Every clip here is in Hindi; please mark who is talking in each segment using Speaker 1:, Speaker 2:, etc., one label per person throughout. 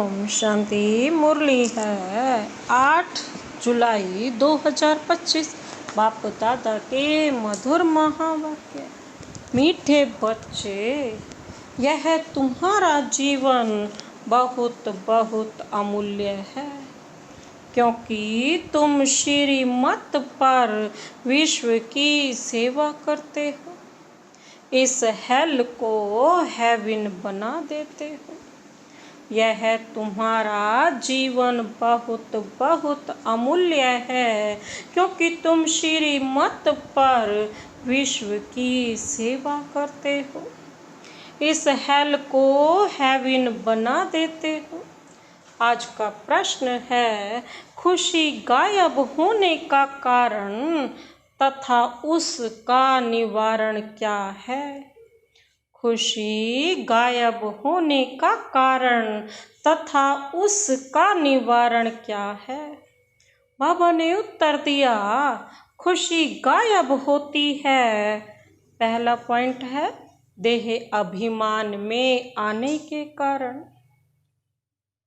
Speaker 1: ओम शांति। मुरली है 8 जुलाई 2025। बाप दादा के मधुर महावाक्य। मीठे बच्चे, यह तुम्हारा जीवन बहुत बहुत अमूल्य है, क्योंकि तुम श्रीमत पर विश्व की सेवा करते हो। इस हेल को हेवन बना देते हो। यह तुम्हारा जीवन बहुत बहुत अमूल्य है, क्योंकि तुम श्रीमत पर विश्व की सेवा करते हो। इस हेल को हेवन बना देते हो। आज का प्रश्न है, खुशी गायब होने का कारण तथा उसका निवारण क्या है? खुशी गायब होने का कारण तथा उसका निवारण क्या है? बाबा ने उत्तर दिया, खुशी गायब होती है। पहला पॉइंट है देह अभिमान में आने के कारण।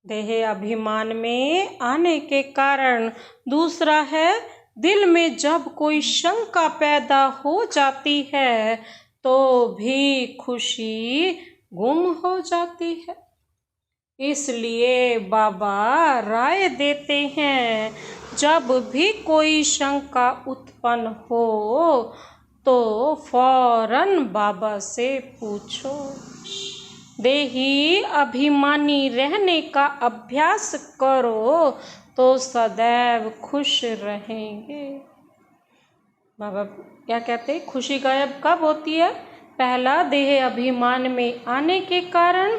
Speaker 1: देह अभिमान में आने के कारण। दूसरा है, दिल में जब कोई शंका पैदा हो जाती है तो भी खुशी गुम हो जाती है। इसलिए बाबा राय देते हैं, जब भी कोई शंका उत्पन्न हो तो फौरन बाबा से पूछो। देही अभिमानी रहने का अभ्यास करो तो सदैव खुश रहेंगे। बाबा क्या कहते हैं, खुशी गायब कब होती है? पहला, देह अभिमान में आने के कारण।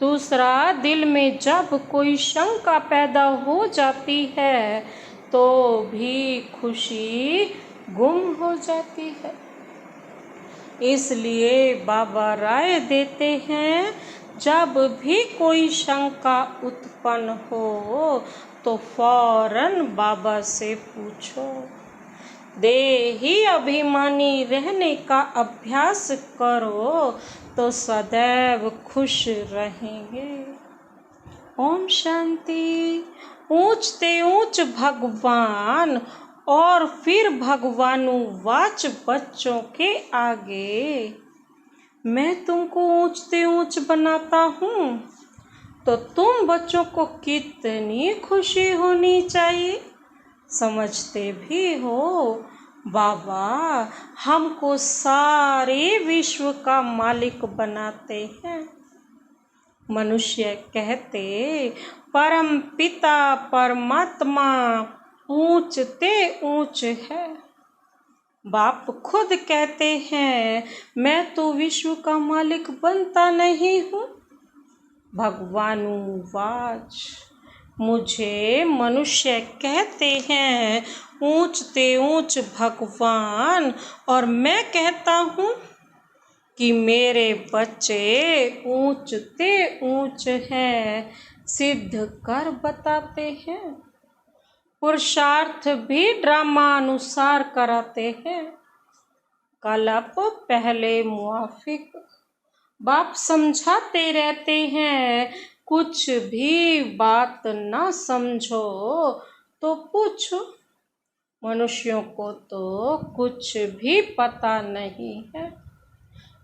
Speaker 1: दूसरा, दिल में जब कोई शंका पैदा हो जाती है तो भी खुशी गुम हो जाती है। इसलिए बाबा राय देते हैं, जब भी कोई शंका उत्पन्न हो तो फौरन बाबा से पूछो। देही अभिमानी रहने का अभ्यास करो तो सदैव खुश रहेंगे। ओम शांति। ऊंचते ऊंच भगवान और फिर भगवानुवाच बच्चों के आगे, मैं तुमको ऊंचते ऊंच बनाता हूँ तो तुम बच्चों को कितनी खुशी होनी चाहिए। समझते भी हो, बाबा हमको सारे विश्व का मालिक बनाते हैं। मनुष्य कहते, परम पिता परमात्मा ऊंचते ऊंच है। बाप खुद कहते हैं, मैं तो विश्व का मालिक बनता नहीं हूँ। भगवानुवाच, मुझे मनुष्य कहते हैं ऊंचते ऊंच भगवान, और मैं कहता हूँ कि मेरे बच्चे ऊंचते ऊंच हैं, सिद्ध कर बताते हैं। पुरुषार्थ भी ड्रामा अनुसार कराते हैं। कलप पहले मुआफिक। बाप समझाते रहते हैं, कुछ भी बात ना समझो तो पूछो। मनुष्यों को तो कुछ भी पता नहीं है।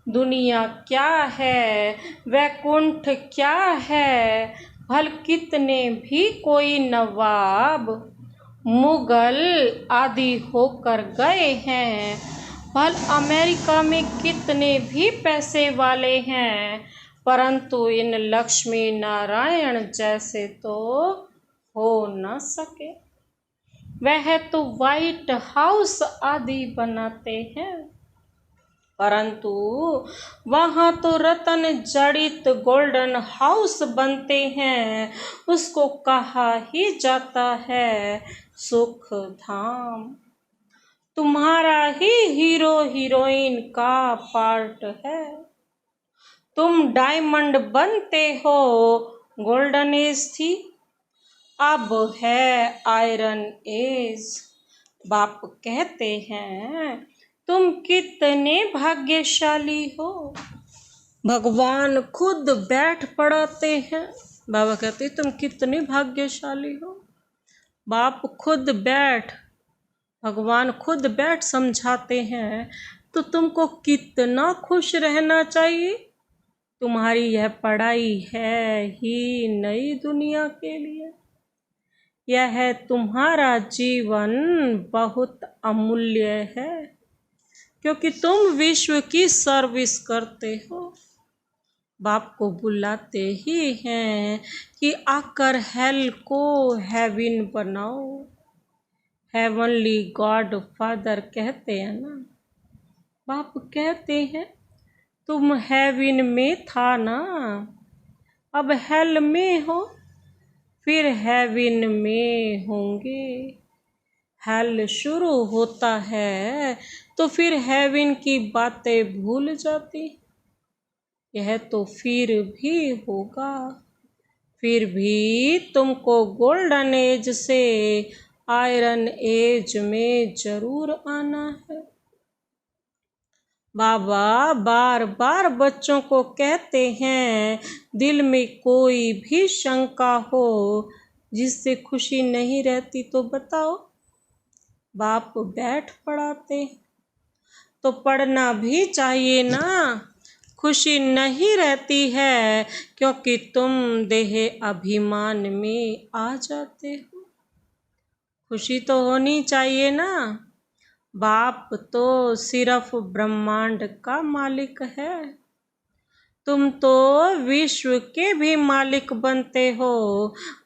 Speaker 1: दुनिया क्या है, वैकुंठ क्या है, भल कितने भी कोई नवाब मुगल आदि होकर गए हैं, भल अमेरिका में कितने भी पैसे वाले हैं, परंतु इन लक्ष्मी नारायण जैसे तो हो न सके। वह तो व्हाइट हाउस आदि बनाते हैं, परंतु वहाँ तो रतन जड़ित गोल्डन हाउस बनते हैं। उसको कहा ही जाता है सुख धाम। तुम्हारा ही हीरो हीरोइन का पार्ट है। तुम डायमंड बनते हो, गोल्डन एज थी, अब है आयरन एज। बाप कहते हैं, तुम कितने भाग्यशाली हो। भगवान खुद बैठ पड़ाते हैं। बाबा कहते तुम कितने भाग्यशाली हो। बाप खुद बैठ, भगवान खुद बैठ समझाते हैं, तो तुमको कितना खुश रहना चाहिए। तुम्हारी यह पढ़ाई है ही नई दुनिया के लिए। यह तुम्हारा जीवन बहुत अमूल्य है, क्योंकि तुम विश्व की सर्विस करते हो। बाप को बुलाते ही हैं कि आकर हेल को हेवन बनाओ। हेवनली गॉड फादर कहते हैं ना, बाप कहते हैं तुम हेवन में था ना, अब हेल में हो, फिर हेवन में होंगे। हेल शुरू होता है तो फिर हेवन की बातें भूल जाती। यह तो फिर भी होगा, फिर भी तुमको गोल्डन एज से आयरन एज में जरूर आना है। बाबा बार बार बच्चों को कहते हैं, दिल में कोई भी शंका हो जिससे खुशी नहीं रहती तो बताओ। बाप बैठ पढ़ाते, तो पढ़ना भी चाहिए ना। खुशी नहीं रहती है क्योंकि तुम देह अभिमान में आ जाते हो। खुशी तो होनी चाहिए ना। बाप तो सिर्फ ब्रह्मांड का मालिक है, तुम तो विश्व के भी मालिक बनते हो।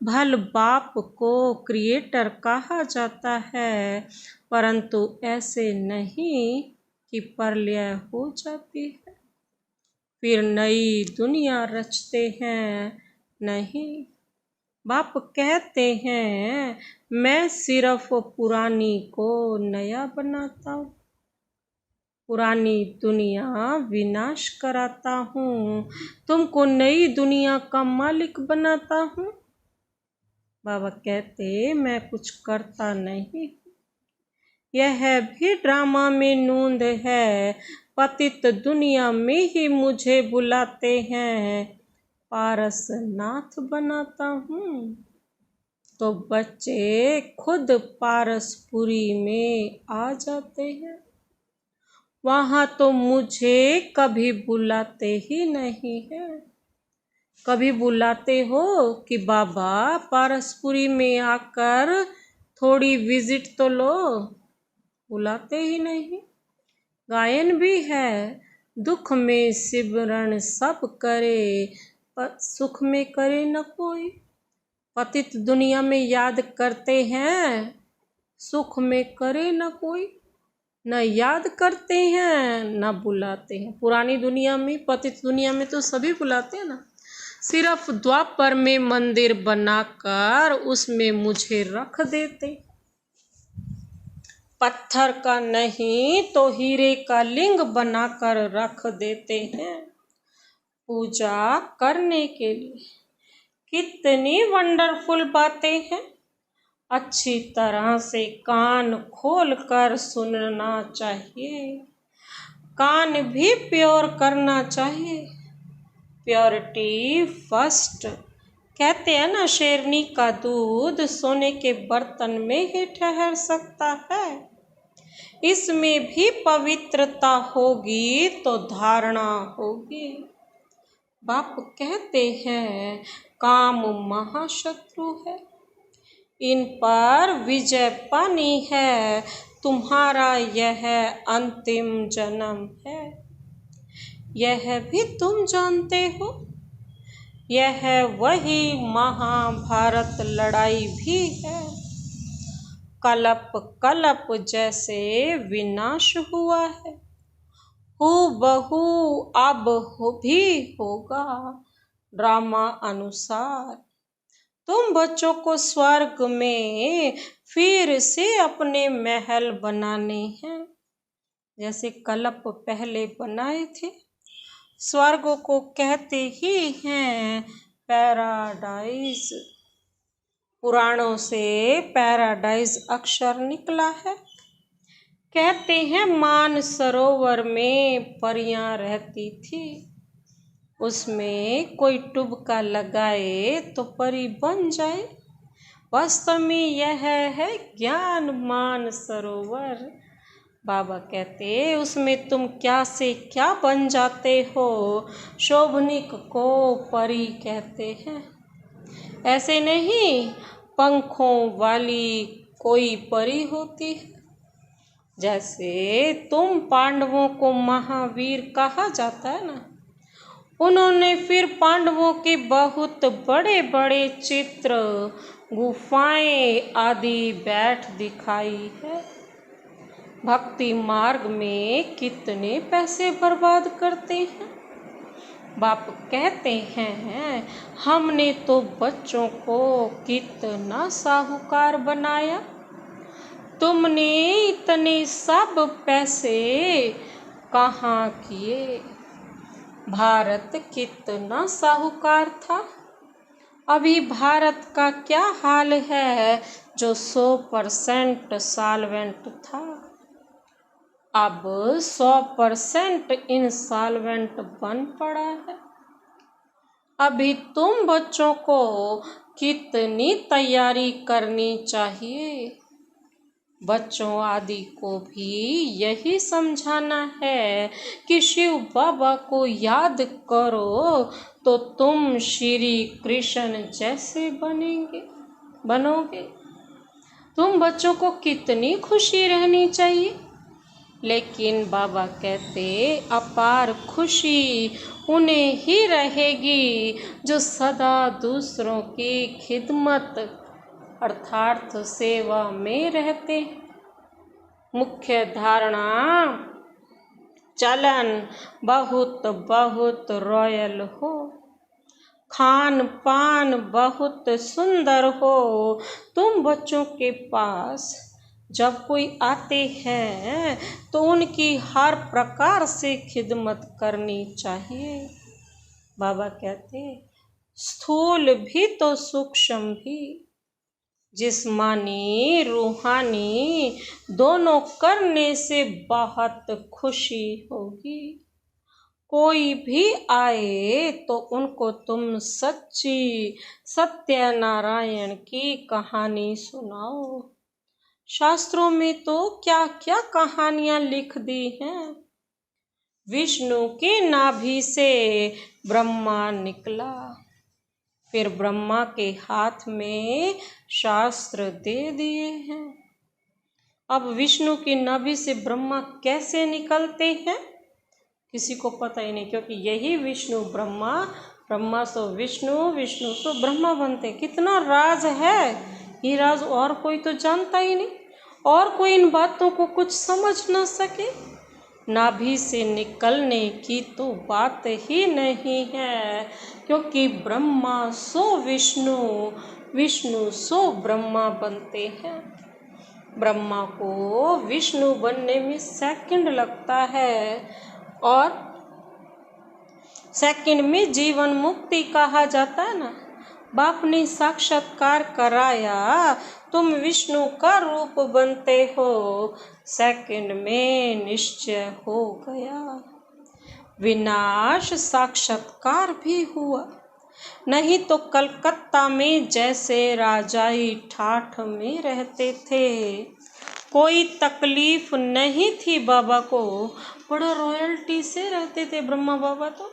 Speaker 1: भल बाप को क्रिएटर कहा जाता है, परंतु ऐसे नहीं कि प्रलय हो जाती है फिर नई दुनिया रचते हैं। नहीं, बाप कहते हैं मैं सिर्फ पुरानी को नया बनाता हूँ, पुरानी दुनिया विनाश कराता हूँ, तुमको नई दुनिया का मालिक बनाता हूँ। बाबा कहते मैं कुछ करता नहीं, यह भी ड्रामा में नूंद है। पतित दुनिया में ही मुझे बुलाते हैं, पारस नाथ बनाता हूँ। तो बच्चे खुद पारसपुरी में आ जाते हैं, वहाँ तो मुझे कभी बुलाते ही नहीं है। कभी बुलाते हो कि बाबा पारसपुरी में आकर थोड़ी विजिट तो लो, बुलाते ही नहीं। गायन भी है, दुख में सिमरन सब करे, पर सुख में करे न कोई। पतित दुनिया में याद करते हैं, सुख में करे न कोई। न याद करते हैं न बुलाते हैं। पुरानी दुनिया में, पतित दुनिया में तो सभी बुलाते हैं ना, सिर्फ द्वापर में मंदिर बनाकर उसमें मुझे रख देते। पत्थर का नहीं तो हीरे का लिंग बनाकर रख देते हैं पूजा करने के लिए। कितनी वंडरफुल बातें हैं। अच्छी तरह से कान खोल कर सुनना चाहिए, कान भी प्योर करना चाहिए। Purity first. कहते हैं ना, शेरनी का दूध सोने के बर्तन में ही ठहर सकता है। इसमें भी पवित्रता होगी तो धारणा होगी। बाप कहते हैं काम महाशत्रु है, इन पर विजय पानी है। तुम्हारा यह अंतिम जन्म है, यह भी तुम जानते हो। यह वही महाभारत लड़ाई भी है। कलप कलप जैसे विनाश हुआ है, हूबहू अब भी होगा ड्रामा अनुसार। तुम बच्चों को स्वर्ग में फिर से अपने महल बनाने हैं, जैसे कलप पहले बनाए थे। स्वर्ग को कहते ही हैं पैराडाइज। पुराणों से पैराडाइज अक्षर निकला है। कहते हैं मान सरोवर में परियां रहती थी, उसमें कोई टुबका लगाए तो परी बन जाए। वास्तव में यह है ज्ञान मान सरोवर। बाबा कहते उसमें तुम क्या से क्या बन जाते हो, शोभनिक को परी कहते हैं। ऐसे नहीं पंखों वाली कोई परी होती है। जैसे तुम पांडवों को महावीर कहा जाता है ना, उन्होंने फिर पांडवों के बहुत बड़े बड़े चित्र, गुफाएं आदि बैठ दिखाई है। भक्ति मार्ग में कितने पैसे बर्बाद करते हैं। बाप कहते हैं हमने तो बच्चों को कितना साहूकार बनाया, तुमने इतने सब पैसे कहाँ किए। भारत कितना साहूकार था। अभी भारत का क्या हाल है जो 100% सॉल्वेंट था, अब 100% इंसॉल्वेंट बन पड़ा है। अभी तुम बच्चों को कितनी तैयारी करनी चाहिए। बच्चों आदि को भी यही समझाना है कि शिव बाबा को याद करो तो तुम श्री कृष्ण जैसे बनोगे। तुम बच्चों को कितनी खुशी रहनी चाहिए। लेकिन बाबा कहते अपार खुशी उन्हें ही रहेगी जो सदा दूसरों की खिदमत अर्थात सेवा में रहते। मुख्य धारणा चलन बहुत बहुत रॉयल हो, खान पान बहुत सुंदर हो। तुम बच्चों के पास जब कोई आते हैं तो उनकी हर प्रकार से खिदमत करनी चाहिए। बाबा कहते स्थूल भी तो सूक्ष्म भी, जिस्मानी रूहानी दोनों करने से बहुत खुशी होगी। कोई भी आए तो उनको तुम सच्ची सत्यनारायण की कहानी सुनाओ। शास्त्रों में तो क्या क्या कहानियां लिख दी हैं। विष्णु की नाभि से ब्रह्मा निकला, फिर ब्रह्मा के हाथ में शास्त्र दे दिए हैं। अब विष्णु की नाभि से ब्रह्मा कैसे निकलते हैं किसी को पता ही नहीं, क्योंकि यही विष्णु ब्रह्मा, ब्रह्मा सो विष्णु, विष्णु सो ब्रह्मा बनते। कितना राज है, ये राज और कोई तो जानता ही नहीं, और कोई इन बातों को कुछ समझ ना सके। नाभि से निकलने की तो बात ही नहीं है, क्योंकि ब्रह्मा सो विष्णु, विष्णु सो ब्रह्मा बनते हैं। ब्रह्मा को विष्णु बनने में सेकंड लगता है, और सेकंड में जीवन मुक्ति कहा जाता है ना। बाप ने साक्षात्कार कराया, तुम विष्णु का रूप बनते हो, सेकंड में निश्चय हो गया। विनाश साक्षात्कार भी हुआ। नहीं तो कलकत्ता में जैसे राजाई ठाठ में रहते थे, कोई तकलीफ नहीं थी बाबा को, बड़ा रॉयल्टी से रहते थे ब्रह्मा बाबा तो।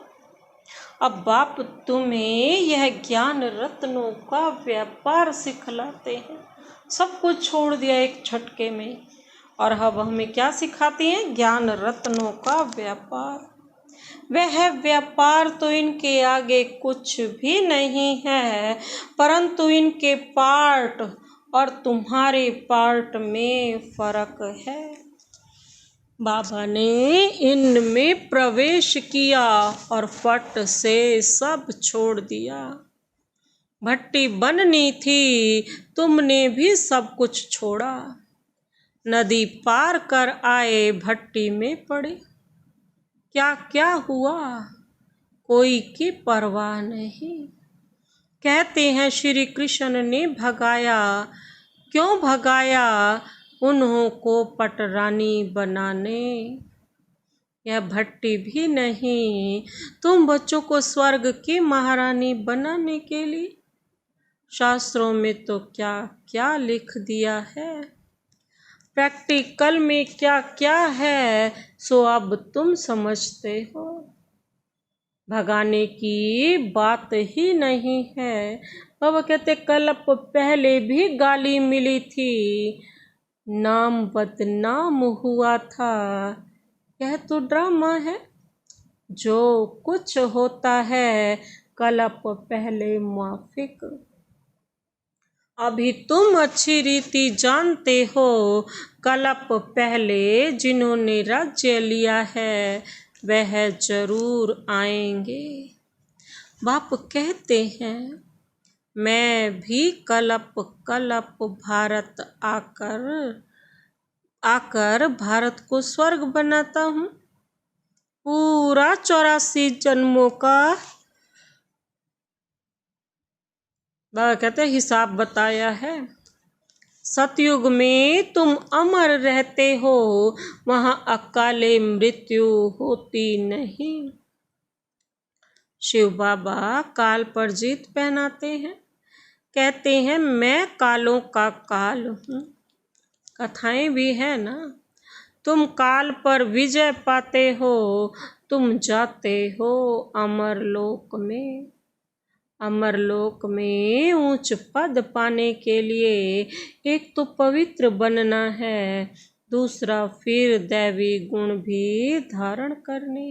Speaker 1: अब बाप तुम्हें यह ज्ञान रत्नों का व्यापार सिखलाते हैं। सब कुछ छोड़ दिया एक झटके में, और अब हमें क्या सिखाते हैं? ज्ञान रत्नों का व्यापार। वह व्यापार तो इनके आगे कुछ भी नहीं है, परंतु इनके पार्ट और तुम्हारे पार्ट में फर्क है। बाबा ने इनमें प्रवेश किया और फट से सब छोड़ दिया। भट्टी बननी थी, तुमने भी सब कुछ छोड़ा। नदी पार कर आए, भट्टी में पड़े। क्या क्या हुआ कोई की परवाह नहीं। कहते हैं श्री कृष्ण ने भगाया, क्यों भगाया? उन्हों को पटरानी बनाने। यह भट्टी भी नहीं। तुम बच्चों को स्वर्ग की महारानी बनाने के लिए शास्त्रों में तो क्या क्या लिख दिया है, प्रैक्टिकल में क्या क्या है, सो अब तुम समझते हो। भगाने की बात ही नहीं है। बाबा कहते कल्प पहले भी गाली मिली थी, नाम बदनाम हुआ था। यह तो ड्रामा है। जो कुछ होता है कल्प पहले माफिक। अभी तुम अच्छी रीति जानते हो, कल्प पहले जिन्होंने राज्य लिया है वह जरूर आएंगे। बाप कहते हैं मैं भी कल्प कल्प भारत आकर भारत को स्वर्ग बनाता हूँ। पूरा 84 जन्मों का बाबा कहते हिसाब बताया है। सतयुग में तुम अमर रहते हो, वहां अकाले मृत्यु होती नहीं। शिव बाबा काल पर जीत पहनाते हैं, कहते हैं मैं कालों का काल हूँ। कथाएं भी है ना। तुम काल पर विजय पाते हो, तुम जाते हो अमरलोक में। अमरलोक में ऊंच पद पाने के लिए एक तो पवित्र बनना है, दूसरा फिर दैवी गुण भी धारण करने।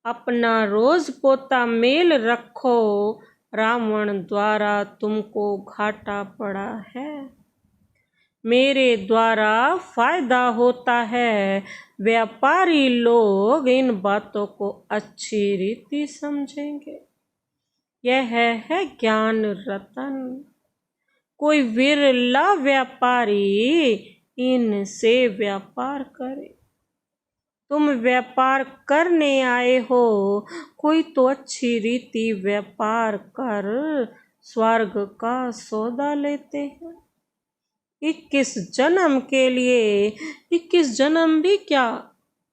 Speaker 1: अपना रोज पोता मेल रखो, रावण द्वारा तुमको घाटा पड़ा है। मेरे द्वारा फायदा होता है। व्यापारी लोग इन बातों को अच्छी रीति समझेंगे। यह है ज्ञान रतन। कोई विरला व्यापारी इनसे व्यापार करे। तुम व्यापार करने आए हो, कोई तो अच्छी रीति व्यापार कर स्वर्ग का सौदा लेते हैं। 21 जन्म के लिए, 21 जन्म भी क्या,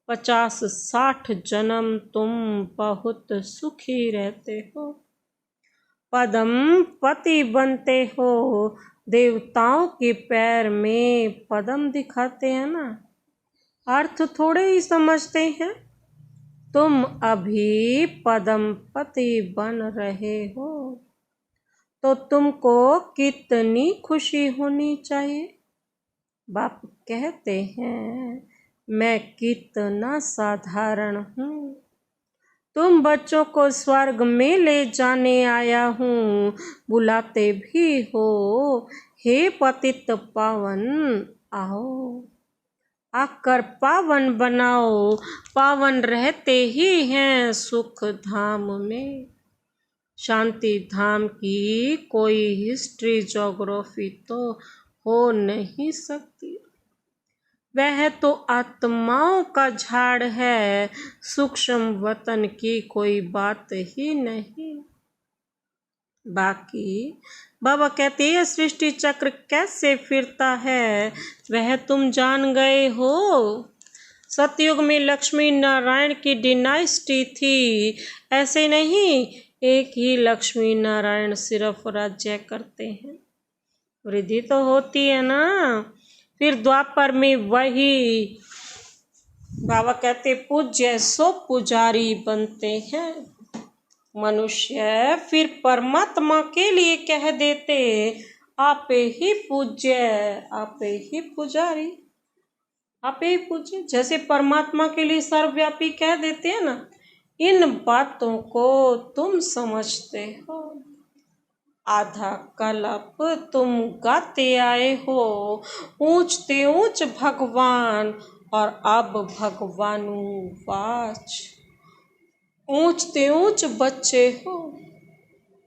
Speaker 1: 50-60 जन्म तुम बहुत सुखी रहते हो। पदम पति बनते हो। देवताओं के पैर में पदम दिखाते हैं ना, अर्थ थोड़े ही समझते हैं। तुम अभी पदम पति बन रहे हो तो तुमको कितनी खुशी होनी चाहिए। बाप कहते हैं मैं कितना साधारण हूँ। तुम बच्चों को स्वर्ग में ले जाने आया हूँ, बुलाते भी हो हे पतित पावन आओ। आकर पावन बनाओ, पावन रहते ही हैं सुख धाम में। शांति धाम की कोई हिस्ट्री ज्योग्राफी तो हो नहीं सकती। वह तो आत्माओं का झाड़ है, सूक्ष्म वतन की कोई बात ही नहीं। बाकी बाबा कहते हैं सृष्टि चक्र कैसे फिरता है वह तुम जान गए हो। सतयुग में लक्ष्मी नारायण की डिनाइस्टी थी, ऐसे नहीं एक ही लक्ष्मी नारायण सिर्फ राज्य करते हैं। वृद्धि तो होती है ना। फिर द्वापर में वही बाबा कहते पूज्य सो पुजारी बनते हैं। मनुष्य फिर परमात्मा के लिए कह देते आपे ही पूज्य, आपे ही पुजारी, आपे ही पूज्य। जैसे परमात्मा के लिए सर्वव्यापी कह देते हैं ना। इन बातों को तुम समझते हो। आधा कल्प तुम गाते आए हो ऊंचते ऊंच भगवान, और अब भगवानु वाच। ऊंचते ऊंच बच्चे हो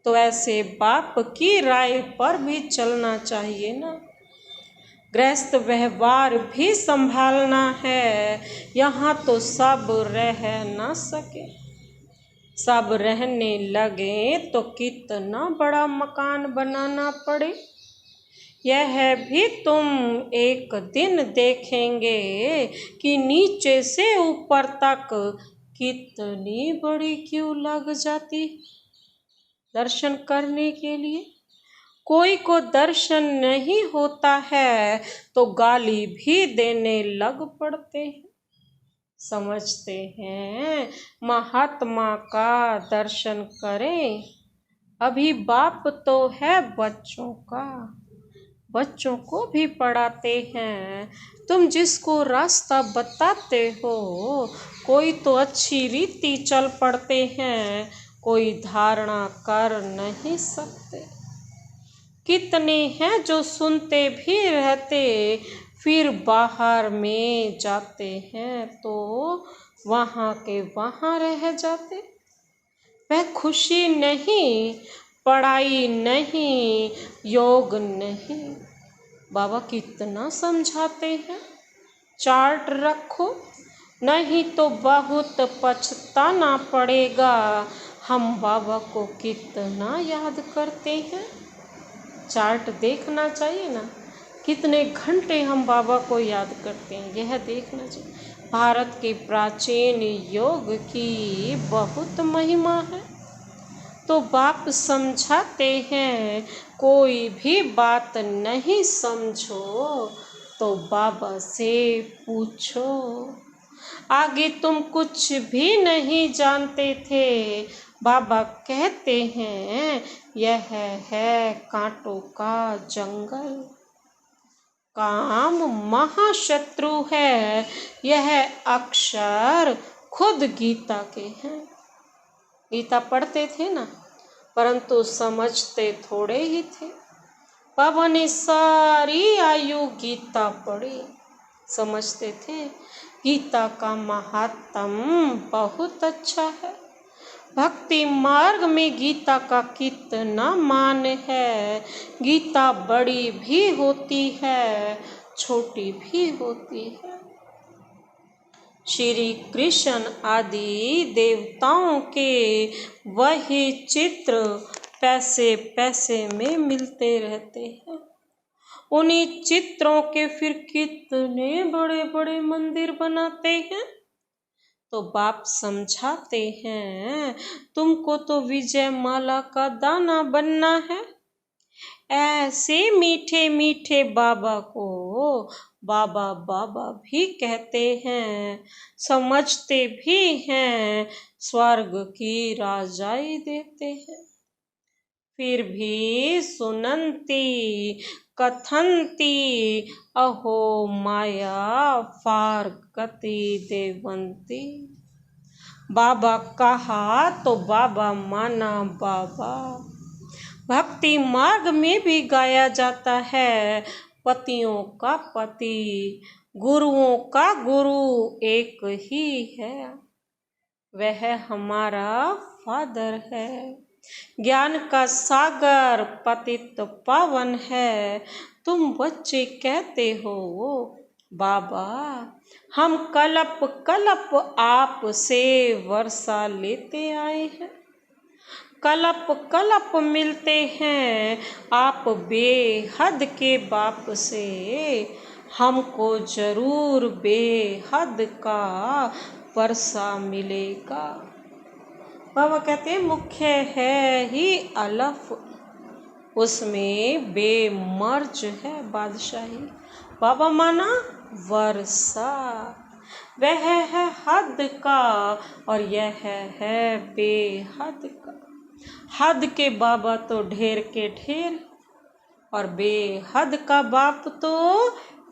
Speaker 1: तो ऐसे बाप की राय पर भी चलना चाहिए ना। गृहस्थ व्यवहार भी संभालना है। यहाँ तो सब रह ना सके। सब रहने लगे तो कितना बड़ा मकान बनाना पड़े। यह भी तुम एक दिन देखेंगे कि नीचे से ऊपर तक कितनी बड़ी क्यू लग जाती दर्शन करने के लिए। कोई को दर्शन नहीं होता है तो गाली भी देने लग पड़ते हैं। समझते हैं महात्मा का दर्शन करें। अभी बाप तो है बच्चों का, बच्चों को भी पढ़ाते हैं। तुम जिसको रास्ता बताते हो, कोई तो अच्छी रीति चल पड़ते हैं, कोई धारणा कर नहीं सकते। कितने हैं जो सुनते भी रहते, फिर बाहर में जाते हैं तो वहाँ के वहाँ रह जाते। वह खुशी नहीं, पढ़ाई नहीं, योग नहीं। बाबा कितना समझाते हैं, चार्ट रखो नहीं तो बहुत पछताना पड़ेगा। हम बाबा को कितना याद करते हैं, चार्ट देखना चाहिए ना, कितने घंटे हम बाबा को याद करते हैं, यह देखना चाहिए। भारत के प्राचीन योग की बहुत महिमा है। तो बाप समझाते हैं, कोई भी बात नहीं समझो तो बाबा से पूछो। आगे तुम कुछ भी नहीं जानते थे, बाबा कहते हैं यह है कांटों का जंगल। काम महाशत्रु है, यह अक्षर खुद गीता के हैं। गीता पढ़ते थे ना, परंतु समझते थोड़े ही थे। बाबा ने सारी आयु गीता पढ़ी, समझते थे गीता का महात्म बहुत अच्छा है। भक्ति मार्ग में गीता का कितना मान है। गीता बड़ी भी होती है, छोटी भी होती है। श्री कृष्ण आदि देवताओं के वही चित्र पैसे पैसे में मिलते रहते हैं। उन्हीं चित्रों के फिर कितने बड़े बड़े मंदिर बनाते हैं। तो बाप समझाते हैं, तुमको तो विजय माला का दाना बनना है। ऐसे मीठे मीठे बाबा को बाबा बाबा भी कहते हैं, समझते भी हैं, स्वर्ग की राजाई देते हैं। फिर भी सुनंती कथंती अहो माया फारकती देवंती। बाबा कहा तो बाबा माना बाबा। भक्ति मार्ग में भी गाया जाता है, पतियों का पति गुरुओं का गुरु एक ही है, वह हमारा फादर है। ज्ञान का सागर पतित पावन है। तुम बच्चे कहते हो बाबा हम कलप कलप आप से वर्षा लेते आए हैं। कलप कलप मिलते हैं आप बेहद के बाप से, हमको जरूर बेहद का वर्षा मिलेगा। बाबा कहते हैं मुख्य है ही अलफ, उसमें बेमर्ज है बादशाही। बाबा माना वर्षा, वह है हद का और यह है बेहद का। हद के बाबा तो ढेर के ढेर और बेहद का बाप तो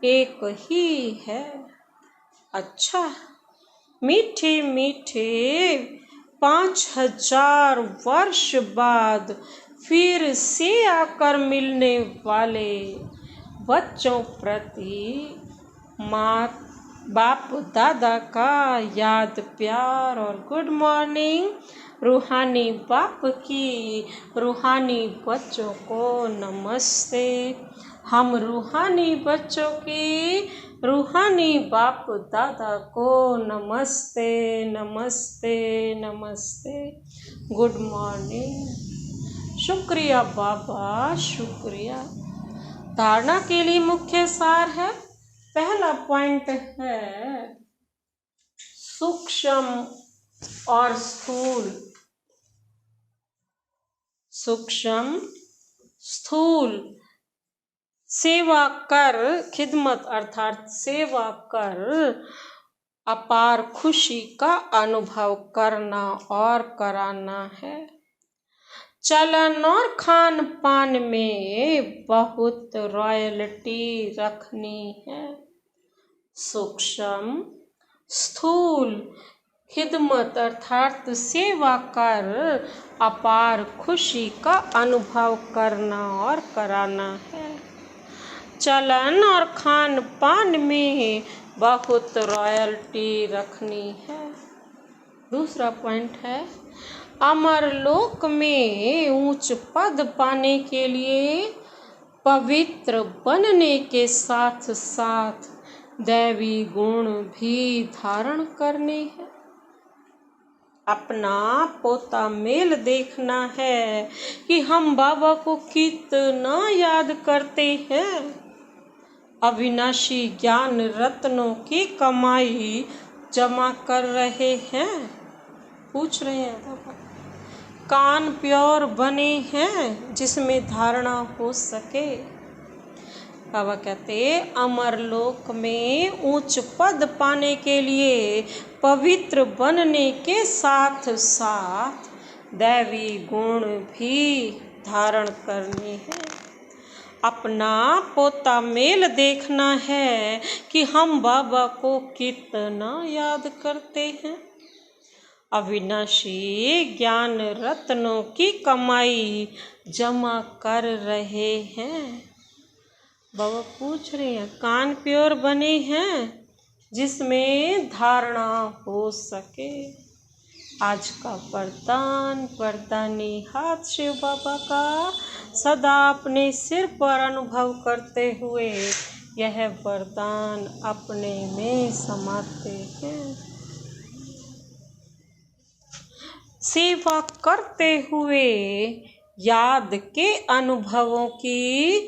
Speaker 1: एक ही है। अच्छा, मीठे मीठे 5000 वर्ष बाद फिर से आकर मिलने वाले बच्चों प्रति माँ बाप दादा का याद प्यार और गुड मॉर्निंग। रूहानी बाप की रूहानी बच्चों को नमस्ते। हम रूहानी बच्चों की रूहानी बाप दादा को नमस्ते नमस्ते नमस्ते। Good morning. शुक्रिया बाबा, शुक्रिया। धारणा के लिए मुख्य सार है। पहला पॉइंट है सूक्ष्म और स्थूल। सूक्ष्म स्थूल सेवा कर, खिदमत अर्थात सेवा कर अपार खुशी का अनुभव करना और कराना है। चलन और खान पान में बहुत रॉयल्टी रखनी है। सूक्ष्म स्थूल खिदमत अर्थात सेवा कर अपार खुशी का अनुभव करना और कराना है। चलन और खान पान में बहुत रॉयल्टी रखनी है। दूसरा पॉइंट है अमरलोक में उच्च पद पाने के लिए पवित्र बनने के साथ साथ दैवी गुण भी धारण करने हैं। अपना पोता मेल देखना है कि हम बाबा को कितना याद करते हैं। अविनाशी ज्ञान रत्नों की कमाई जमा कर रहे हैं। पूछ रहे हैं बाबा कान प्योर बने हैं जिसमें धारणा हो सके। बाबा कहते अमरलोक में उच्च पद पाने के लिए पवित्र बनने के साथ साथ दैवी गुण भी धारण करने हैं। अपना पोता मेल देखना है कि हम बाबा को कितना याद करते हैं। अविनाशी ज्ञान रत्नों की कमाई जमा कर रहे हैं। बाबा पूछ रहे हैं कान प्योर बने हैं जिसमें धारणा हो सके। आज का वरदानी हाथ शिव बाबा का सदा अपने सिर पर अनुभव करते हुए यह वरदान अपने में समाते हैं। सेवा करते हुए याद के अनुभवों की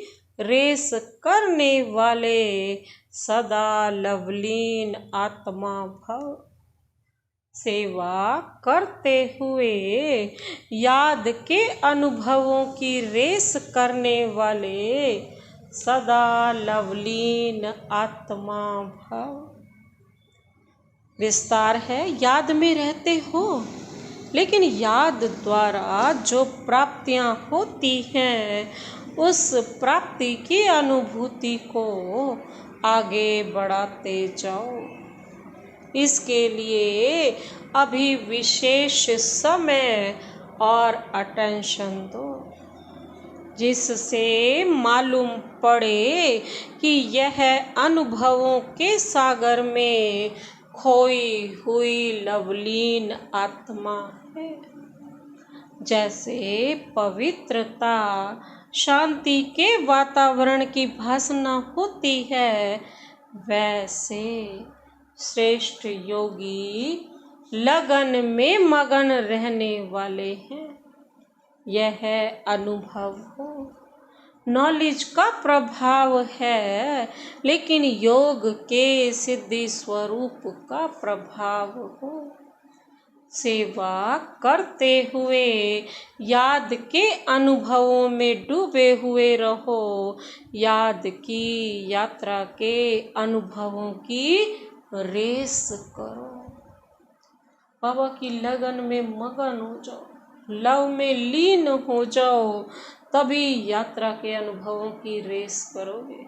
Speaker 1: रेस करने वाले सदा लवलीन आत्मा भव। सेवा करते हुए याद के अनुभवों की रेस करने वाले सदा लवलीन आत्मा भव। विस्तार है याद में रहते हो लेकिन याद द्वारा जो प्राप्तियां होती हैं उस प्राप्ति की अनुभूति को आगे बढ़ाते जाओ। इसके लिए अभी विशेष समय और अटेंशन दो जिससे मालूम पड़े कि यह अनुभवों के सागर में खोई हुई लवलीन आत्मा है। जैसे पवित्रता शांति के वातावरण की भासना होती है वैसे श्रेष्ठ योगी लगन में मगन रहने वाले हैं। यह अनुभव हो नॉलेज का प्रभाव है लेकिन योग के सिद्धि स्वरूप का प्रभाव हो। सेवा करते हुए याद के अनुभवों में डूबे हुए रहो। याद की यात्रा के अनुभवों की रेस करो। बाबा की लगन में मगन हो जाओ, लव में लीन हो जाओ, तभी यात्रा के अनुभवों की रेस करोगे।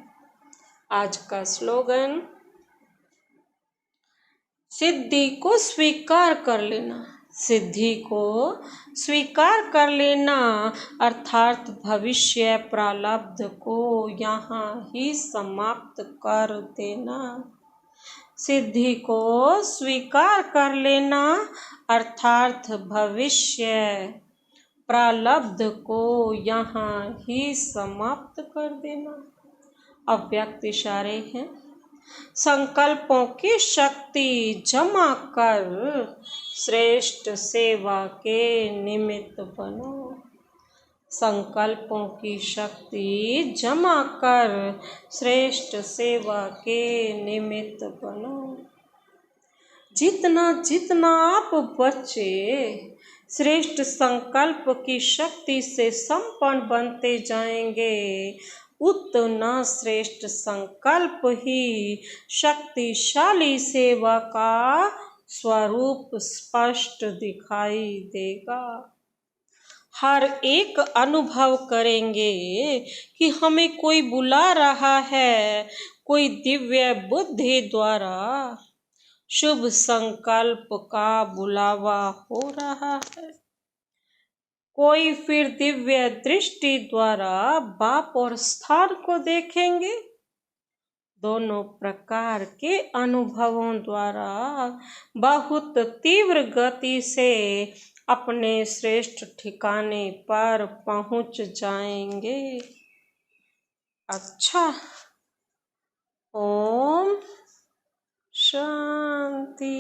Speaker 1: आज का स्लोगन सिद्धि को स्वीकार कर लेना। सिद्धि को स्वीकार कर लेना अर्थात भविष्य प्रारब्ध को यहाँ ही समाप्त कर देना। सिद्धि को स्वीकार कर लेना अर्थात भविष्य प्रारब्ध को यहाँ ही समाप्त कर देना। अव्यक्त इशारे हैं। संकल्पों की शक्ति जमा कर श्रेष्ठ सेवा के निमित्त बनो। संकल्पों की शक्ति जमा कर श्रेष्ठ सेवा के निमित्त बनो। जितना जितना आप बच्चे श्रेष्ठ संकल्प की शक्ति से संपन्न बनते जाएंगे, उतना श्रेष्ठ संकल्प ही शक्तिशाली सेवा का स्वरूप स्पष्ट दिखाई देगा। हर एक अनुभव करेंगे कि हमें कोई बुला रहा है, कोई दिव्य बुद्धि द्वारा शुभ संकल्प का बुलावा हो रहा है। कोई फिर दिव्य दृष्टि द्वारा बाप और स्थान को देखेंगे। दोनों प्रकार के अनुभवों द्वारा बहुत तीव्र गति से अपने श्रेष्ठ ठिकाने पर पहुंच जाएंगे। अच्छा, ओम शांति।